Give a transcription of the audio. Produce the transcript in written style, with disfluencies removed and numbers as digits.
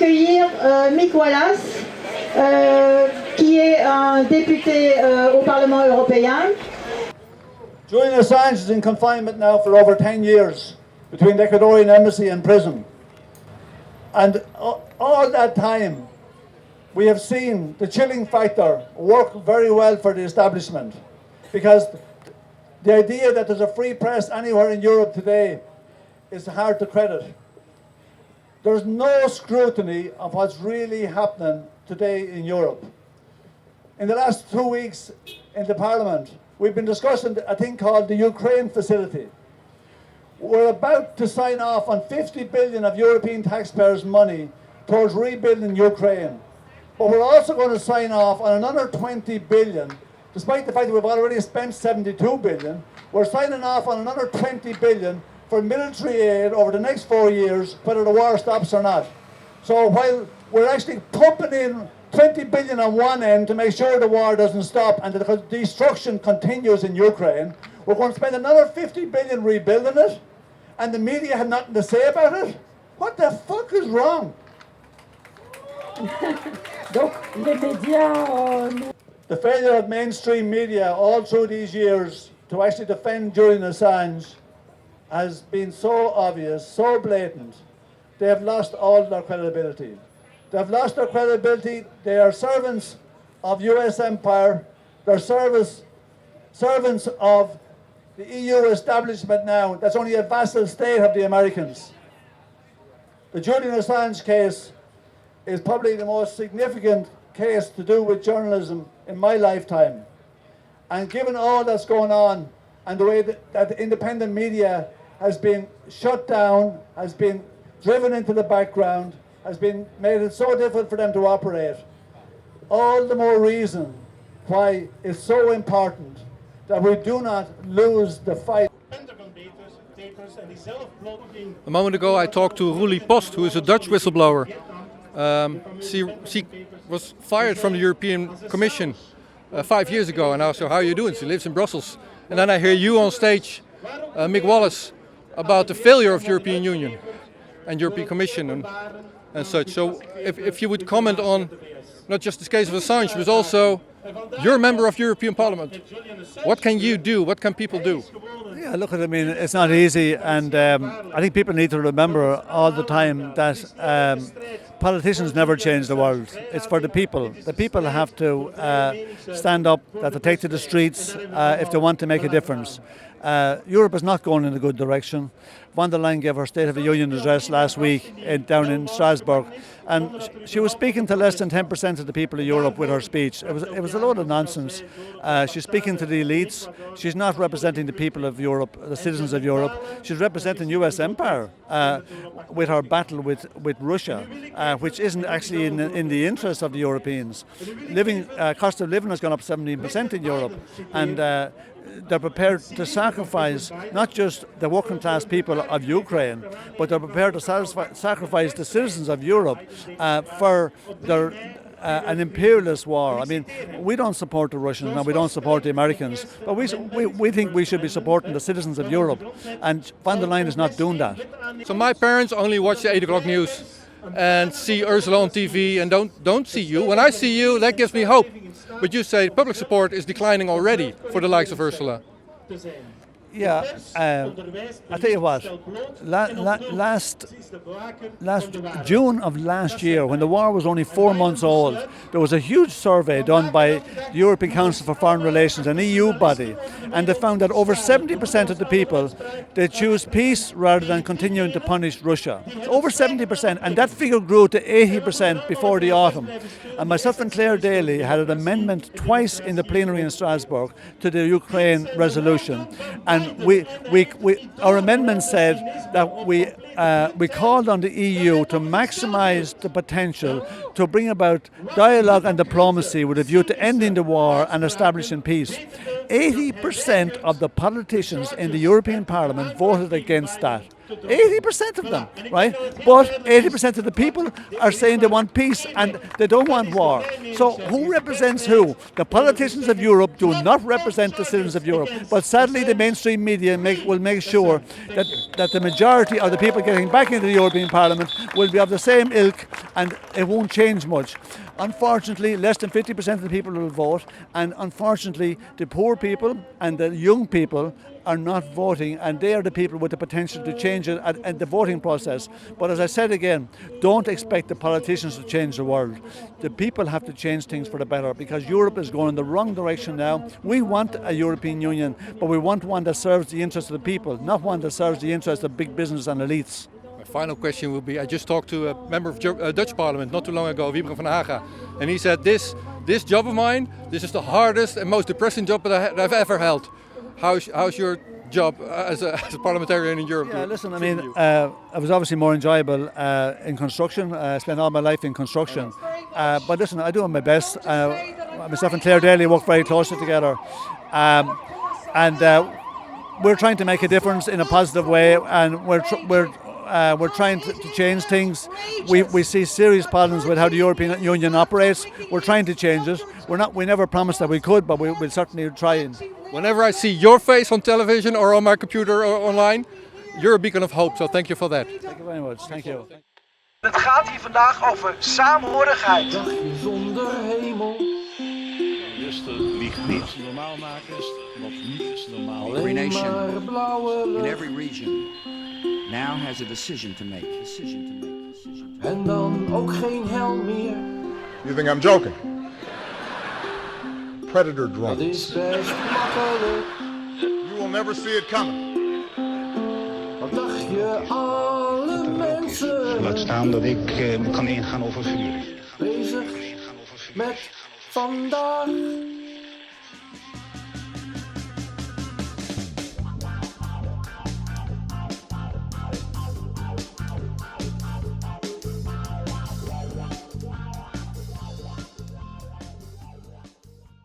accueillir Mick Wallace, qui est un député au Parlement européen. Julian Assange is in confinement now for over 10 years between the Ecuadorian embassy and prison. And all that time, we have seen the chilling factor work very well for the establishment, because the idea that there's a free press anywhere in Europe today is hard to credit. There's no scrutiny of what's really happening today in Europe. In the last 2 weeks in the Parliament, we've been discussing a thing called the Ukraine facility. We're about to sign off on 50 billion of European taxpayers' money towards rebuilding Ukraine. But we're also going to sign off on another 20 billion, despite the fact that we've already spent 72 billion. We're signing off on another 20 billion for military aid over the next 4 years, whether the war stops or not. So while we're actually pumping in 20 billion on one end to make sure the war doesn't stop and the destruction continues in Ukraine, we're going to spend another 50 billion rebuilding it, and the media have nothing to say about it? What the fuck is wrong? The failure of mainstream media all through these years to actually defend Julian Assange has been so obvious, so blatant. They have lost all their credibility. They have lost their credibility. They are servants of US empire. They're servants of the EU establishment now. That's only a vassal state of the Americans. The Julian Assange case is probably the most significant case to do with journalism in my lifetime. And given all that's going on and the way that the independent media has been shut down, has been driven into the background, has been made it so difficult for them to operate, all the more reason why it's so important that we do not lose the fight. A moment ago I talked to Roelie Post, who is a Dutch whistleblower. She was fired from the European Commission 5 years ago, and I asked her, how are you doing? She lives in Brussels. And then I hear you on stage, Mick Wallace, about the failure of the European Union and European Commission and such. So if you would comment on not just this case of Assange, but also you're a member of European Parliament. What can you do? What can people do? Yeah, look, I mean, it's not easy, and I think people need to remember all the time that politicians never change the world. It's for the people. The people have to stand up, they have to take to the streets if they want to make a difference. Europe is not going in a good direction. Von der Leyen gave her State of the Union address last week down in Strasbourg, and she was speaking to less than 10% of the people of Europe with her speech. It was a load of nonsense. She's speaking to the elites. She's not representing the people of Europe, the citizens of Europe. She's representing US empire with her battle with Russia, which isn't actually in the interest of the Europeans. Cost of living has gone up 17% in Europe, and they're prepared to sacrifice not just the working class people of Ukraine, but they're prepared to sacrifice the citizens of Europe for an imperialist war. I mean, we don't support the Russians and we don't support the Americans, but we think we should be supporting the citizens of Europe, and von der Leyen is not doing that. So my parents only watch the 8 o'clock news and see Ursula on TV and don't see you. When I see you, that gives me hope. But you say public support is declining already for the likes of Ursula. Yeah, I tell you what, last June of last year, when the war was only 4 months old, there was a huge survey done by the European Council for Foreign Relations, an EU body, and they found that over 70% of the people, they choose peace rather than continuing to punish Russia. Over 70%, and that figure grew to 80% before the autumn. And myself and Claire Daly had an amendment twice in the plenary in Strasbourg to the Ukraine resolution, and our amendment said that we called on the EU to maximise the potential to bring about dialogue and diplomacy with a view to ending the war and establishing peace. 80% of the politicians in the European Parliament voted against that. 80% of them, right? But 80% of the people are saying they want peace and they don't want war. So who represents who? The politicians of Europe do not represent the citizens of Europe. But sadly, the mainstream media will make sure that the majority of the people getting back into the European Parliament will be of the same ilk, and it won't change much. Unfortunately, less than 50% of the people will vote, and unfortunately, the poor people and the young people are not voting, and they are the people with the potential to change it at the voting process. But as I said again, don't expect the politicians to change the world. The people have to change things for the better, because Europe is going in the wrong direction now. We want a European Union, but we want one that serves the interests of the people, not one that serves the interests of big business and elites. My final question will be, I just talked to a member of Dutch Parliament not too long ago, Wieber van Haga, and he said this job of mine, this is the hardest and most depressing job that I've ever held. How's your job as a parliamentarian in Europe? Yeah, listen, I mean, it was obviously more enjoyable in construction. I spent all my life in construction. But listen, I do my best. Myself and Claire Daly work very closely together. And we're trying to make a difference in a positive way, and we're trying to change things. We see serious problems with how the European Union operates. We're trying to change it. We never promised that we could, but we'll certainly try. Whenever I see your face on television or on my computer or online, you're a beacon of hope. So thank you for that. Thank you very much. Thank you. Het gaat hier vandaag over saamhorigheid. Dagje zonder hemel. Rustig ligt niet. Normaal maken is wat niet is normaal. Every nation in every region now has a decision to make. En dan ook geen hel meer. You think I'm joking? Predator Dat drones. is best makkelijk. You will never see it coming. Wat dacht je alle mensen? Laat staan dat ik kan ingaan over vuur. Bezig met vandaag.